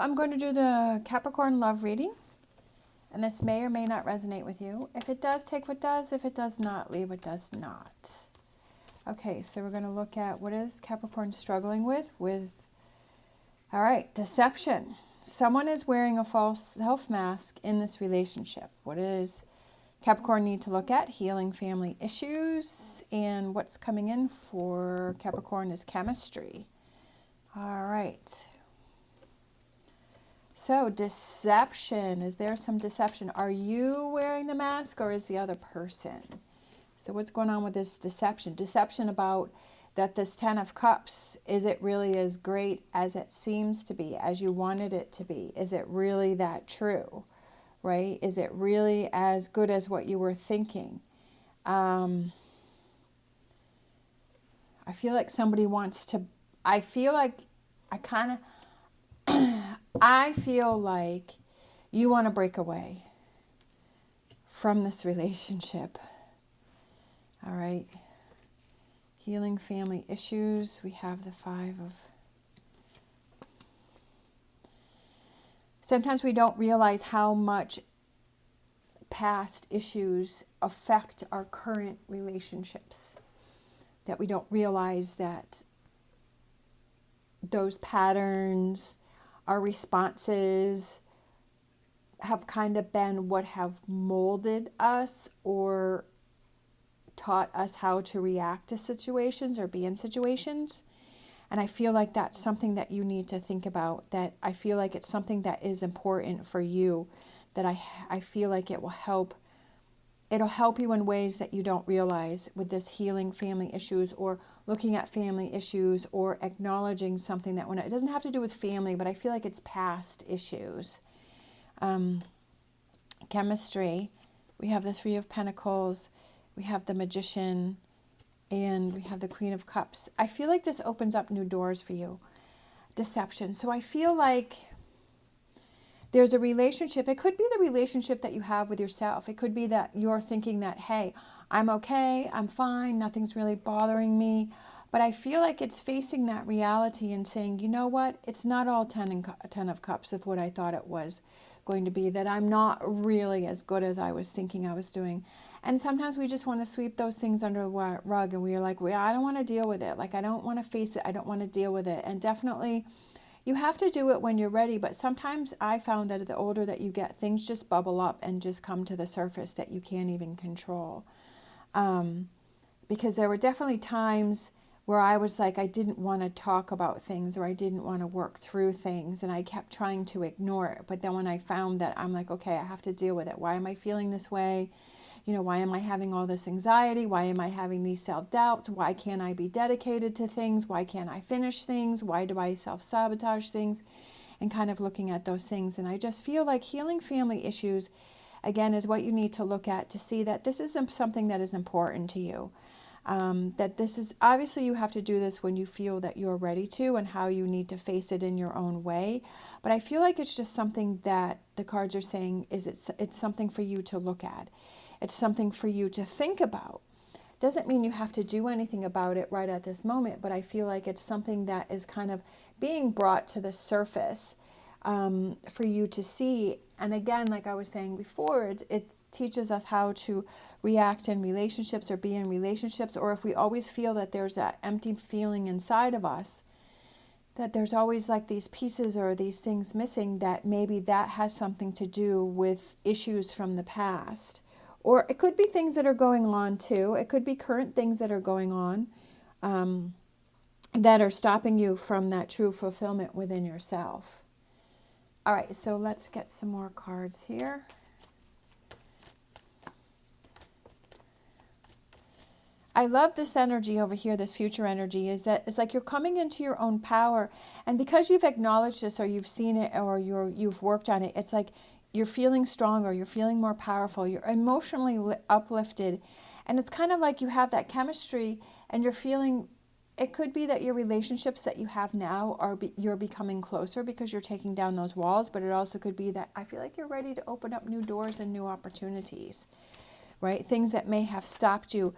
I'm going to do the Capricorn love reading, and this may or may not resonate with you. If it does, take what does. If it does not, leave what does not. Okay, so we're going to look at what is Capricorn struggling with, all right, deception. Someone is wearing a false self mask in this relationship. What does Capricorn need to look at? Healing family issues, and what's coming in for Capricorn is chemistry. All right. So deception, is there some deception? Are you wearing the mask or is the other person? So what's going on with this deception? Deception about that this 10 of Cups, is it really as great as it seems to be, as you wanted it to be? Is it really that true, right? Is it really as good as what you were thinking? I feel like somebody wants to, I feel like you want to break away from this relationship. All right. Healing family issues. We have the 5 of... Sometimes we don't realize how much past issues affect our current relationships. That we don't realize that those patterns, our responses have kind of been what have molded us or taught us how to react to situations or be in situations. And I feel like that's something that you need to think about, that I feel like it's something that is important for you, that I feel like it will help. It'll help you in ways that you don't realize with this healing family issues or looking at family issues or acknowledging something that, when it doesn't have to do with family, but I feel like it's past issues. Chemistry, we have the 3 of Pentacles, we have the Magician, and we have the Queen of Cups. I feel like this opens up new doors for you. Deception. So I feel like there's a relationship. It could be the relationship that you have with yourself. It could be that you're thinking that, hey, I'm okay, I'm fine, nothing's really bothering me. But I feel like it's facing that reality and saying, you know what, it's not all 10 of Cups of what I thought it was going to be, that I'm not really as good as I was thinking I was doing. And sometimes we just want to sweep those things under the rug, and we're like, well, I don't want to deal with it. Like, I don't want to face it. I don't want to deal with it. And definitely, you have to do it when you're ready. But sometimes I found that the older that you get, things just bubble up and just come to the surface that you can't even control. Because there were definitely times where I was like, I didn't want to talk about things, or I didn't want to work through things, and I kept trying to ignore it. But then when I found that, I'm like, okay, I have to deal with it. Why am I feeling this way? You know, why am I having all this anxiety? Why am I having these self-doubts? Why can't I be dedicated to things? Why can't I finish things? Why do I self-sabotage things? And kind of looking at those things. And I just feel like healing family issues, again, is what you need to look at to see that this is something that is important to you. That this is, obviously you have to do this when you feel that you're ready to, and how you need to face it in your own way. But I feel like it's just something that the cards are saying is it's something for you to look at. It's something for you to think about. Doesn't mean you have to do anything about it right at this moment, but I feel like it's something that is kind of being brought to the surface for you to see. And again, like I was saying before, it teaches us how to react in relationships or be in relationships, or if we always feel that there's that empty feeling inside of us, that there's always like these pieces or these things missing, that maybe that has something to do with issues from the past. Or it could be things that are going on too. It could be current things that are going on that are stopping you from that true fulfillment within yourself. All right, so let's get some more cards here. I love this energy over here, this future energy, is that it's like you're coming into your own power. And because you've acknowledged this, or you've seen it, or you've worked on it, it's like you're feeling stronger, you're feeling more powerful, you're emotionally uplifted. And it's kind of like you have that chemistry, and you're feeling, it could be that your relationships that you have now you're becoming closer because you're taking down those walls, but it also could be that I feel like you're ready to open up new doors and new opportunities, right? Things that may have stopped you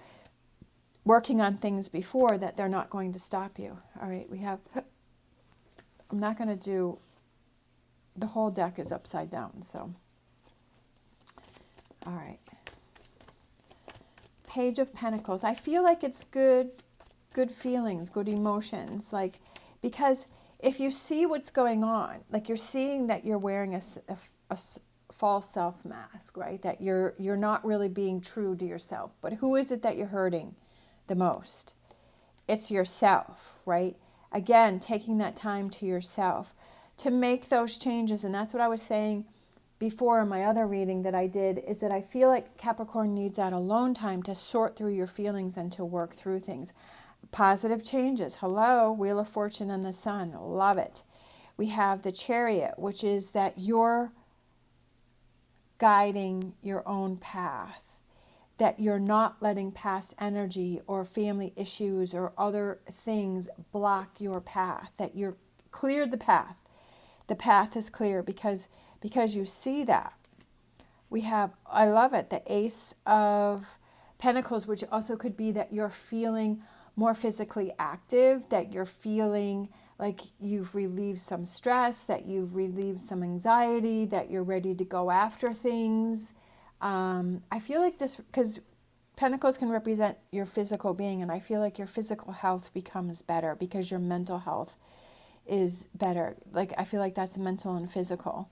working on things before, that they're not going to stop you. All right, we have, I'm not going to do the whole deck is upside down. So, all right. Page of Pentacles. I feel like it's good feelings, good emotions. Like, because if you see what's going on, like you're seeing that you're wearing a false self mask, right? That you're not really being true to yourself. But who is it that you're hurting the most? It's yourself, right? Again, taking that time to yourself to make those changes. And that's what I was saying before in my other reading that I did, is that I feel like Capricorn needs that alone time to sort through your feelings and to work through things. Positive changes. Hello, Wheel of Fortune and the Sun. Love it. We have the Chariot, which is that you're guiding your own path, that you're not letting past energy or family issues or other things block your path, that you're cleared the path. The path is clear because you see that. We have, I love it, the Ace of Pentacles, which also could be that you're feeling more physically active, that you're feeling like you've relieved some stress, that you've relieved some anxiety, that you're ready to go after things. I feel like this, because Pentacles can represent your physical being, and I feel like your physical health becomes better because your mental health is better. Like, I feel like that's mental and physical.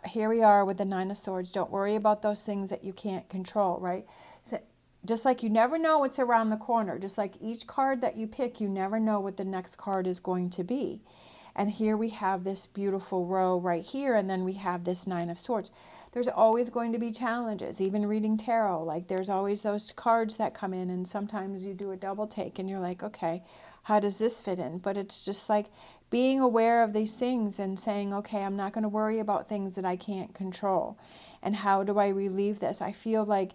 Here we are with the Nine of Swords. Don't worry about those things that you can't control, right? So, just like you never know what's around the corner, just like each card that you pick, you never know what the next card is going to be. And here we have this beautiful row right here, and then we have this Nine of Swords. There's always going to be challenges, even reading tarot. Like, there's always those cards that come in, and sometimes you do a double take, and you're like, okay, how does this fit in? But it's just like being aware of these things and saying, okay, I'm not going to worry about things that I can't control. And how do I relieve this? I feel like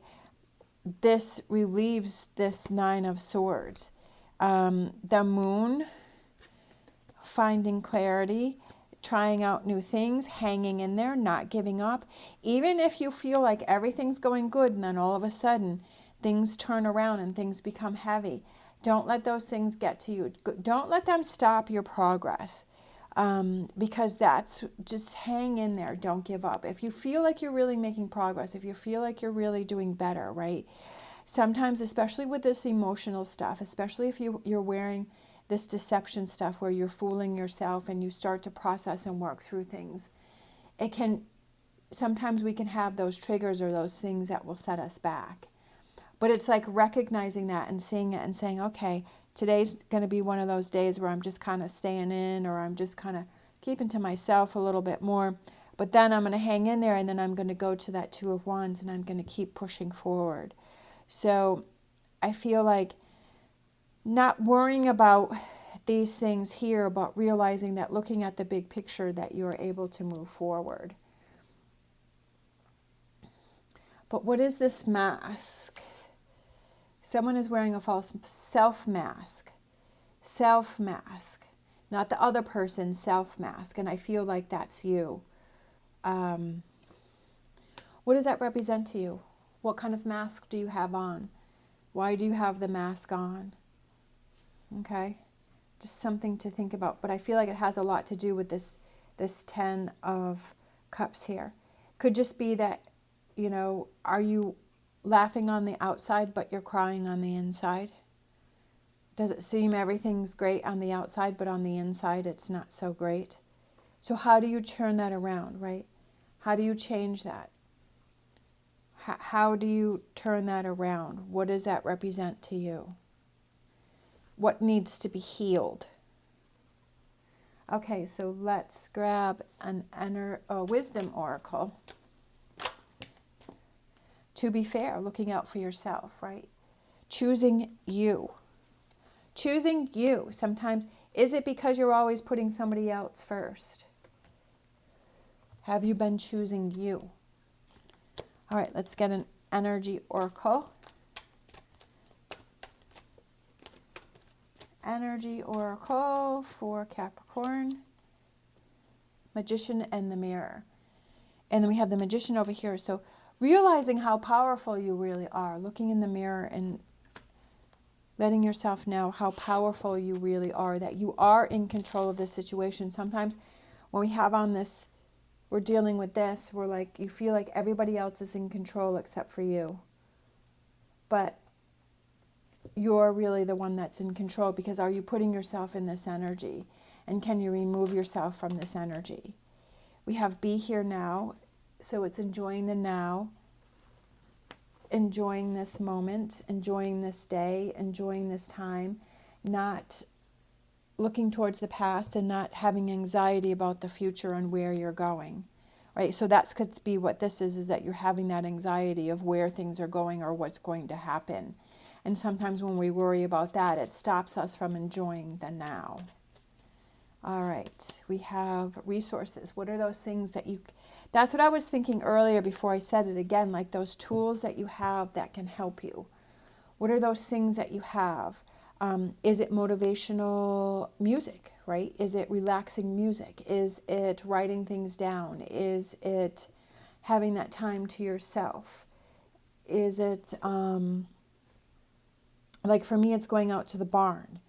this relieves this Nine of Swords. The Moon, finding clarity, trying out new things, hanging in there, not giving up. Even if you feel like everything's going good and then all of a sudden things turn around and things become heavy, don't let those things get to you. Don't let them stop your progress, because that's, just hang in there. Don't give up. If you feel like you're really making progress, if you feel like you're really doing better, right? Sometimes, especially with this emotional stuff, especially if you're wearing this deception stuff where you're fooling yourself and you start to process and work through things, it can, sometimes we can have those triggers or those things that will set us back. But it's like recognizing that and seeing it and saying, okay, today's going to be one of those days where I'm just kind of staying in, or I'm just kind of keeping to myself a little bit more. But then I'm going to hang in there, and then I'm going to go to that Two of Wands, and I'm going to keep pushing forward. So I feel like not worrying about these things here, but realizing that, looking at the big picture, that you're able to move forward. But what is this mask? Someone is wearing a false self-mask. Self-mask. Not the other person's self-mask. And I feel like that's you. What does that represent to you? What kind of mask do you have on? Why do you have the mask on? Okay? Just something to think about. But I feel like it has a lot to do with this Ten of Cups here. Could just be that, you know, are you laughing on the outside but you're crying on the inside? Does it seem everything's great on the outside, but on the inside it's not so great? So how do you turn that around, right? How do you change that? How do you turn that around? What does that represent to you? What needs to be healed? Okay, so let's grab a wisdom oracle. To be fair, looking out for yourself, right? Choosing you. Choosing you. Sometimes, is it because you're always putting somebody else first? Have you been choosing you? All right, let's get an energy oracle. Energy oracle for Capricorn. Magician and the Mirror. And then we have the Magician over here. So realizing how powerful you really are, looking in the mirror and letting yourself know how powerful you really are, that you are in control of this situation. Sometimes when we have on this we're dealing with this, we're like, you feel like everybody else is in control except for you. But you're really the one that's in control, because are you putting yourself in this energy? And can you remove yourself from this energy? We have be here now. So it's enjoying the now, enjoying this moment, enjoying this day, enjoying this time, not looking towards the past and not having anxiety about the future and where you're going, right? So that's could be what this is that you're having that anxiety of where things are going or what's going to happen. And sometimes when we worry about that, it stops us from enjoying the now. All right, we have resources. What are those things that you, that's what I was thinking earlier before I said it again, like those tools that you have that can help you. What are those things that you have? Is it motivational music, right? Is it relaxing music? Is it writing things down? Is it having that time to yourself? Is it, like for me, it's going out to the barn.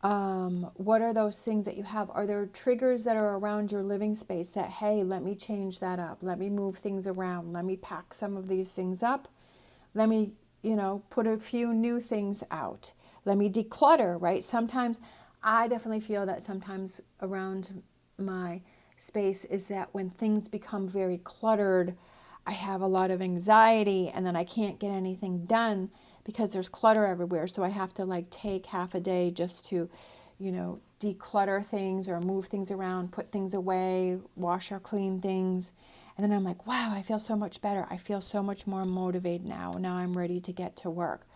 What are those things that you have? Are there triggers that are around your living space that, hey, let me change that up. Let me move things around. Let me pack some of these things up. Let me, put a few new things out. Let me declutter, right? Sometimes I definitely feel that sometimes around my space is that when things become very cluttered, I have a lot of anxiety and then I can't get anything done because there's clutter everywhere. So I have to like take half a day just to, declutter things or move things around, put things away, wash or clean things. And then I'm like, wow, I feel so much better. I feel so much more motivated now. Now I'm ready to get to work.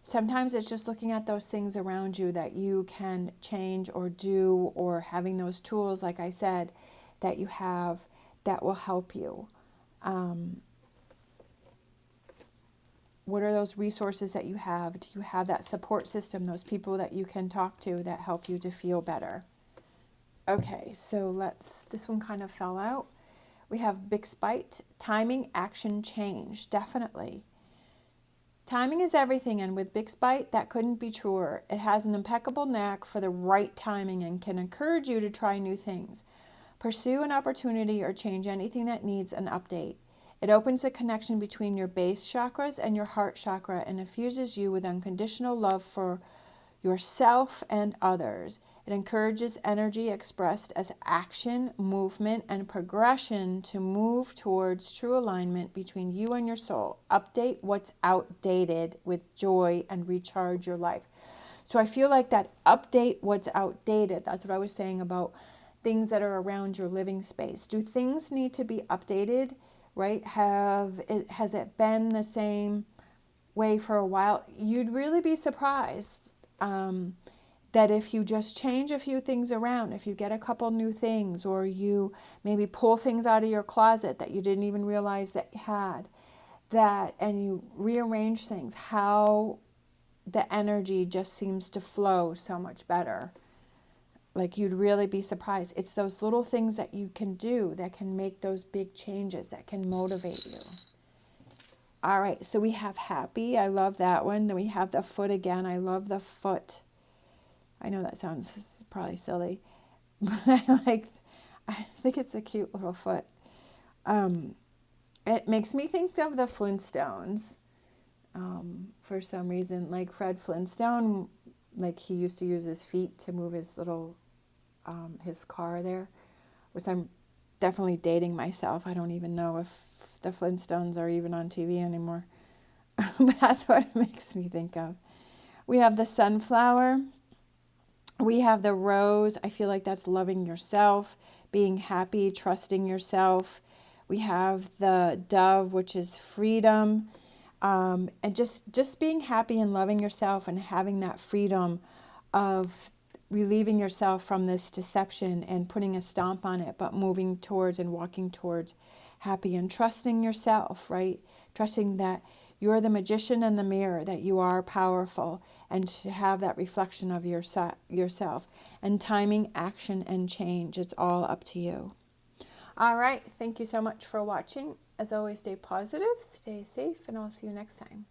Sometimes it's just looking at those things around you that you can change or do, or having those tools, like I said, that you have that will help you. What are those resources that you have? Do you have that support system, those people that you can talk to that help you to feel better? Okay, so this one kind of fell out. We have big spite, timing, action, change, definitely. Timing is everything, and with Big Spite, that couldn't be truer. It has an impeccable knack for the right timing and can encourage you to try new things. Pursue an opportunity or change anything that needs an update. It opens the connection between your base chakras and your heart chakra and infuses you with unconditional love for yourself and others. It encourages energy expressed as action, movement, and progression to move towards true alignment between you and your soul. Update what's outdated with joy and recharge your life. So I feel like that update what's outdated, that's what I was saying about things that are around your living space. Do things need to be updated, right? Has it been the same way for a while? You'd really be surprised that if you just change a few things around, if you get a couple new things, or you maybe pull things out of your closet that you didn't even realize that you had, and you rearrange things, how the energy just seems to flow so much better. Like, you'd really be surprised. It's those little things that you can do that can make those big changes, that can motivate you. All right, so we have happy. I love that one. Then we have the foot again. I love the foot. I know that sounds probably silly, but I think it's a cute little foot. It makes me think of the Flintstones for some reason. Like Fred Flintstone, like he used to use his feet to move his little, his car there, which I'm definitely dating myself. I don't even know if the Flintstones are even on TV anymore. But that's what it makes me think of. We have the sunflower. We have the rose. I feel like that's loving yourself, being happy, trusting yourself. We have the dove, which is freedom, and just being happy and loving yourself and having that freedom of relieving yourself from this deception and putting a stomp on it, but moving towards and walking towards happy and trusting yourself, right? Trusting that you're the magician in the mirror, that you are powerful, and to have that reflection of yourself. And timing, action, and change, it's all up to you. All right, thank you so much for watching. As always, stay positive, stay safe, and I'll see you next time.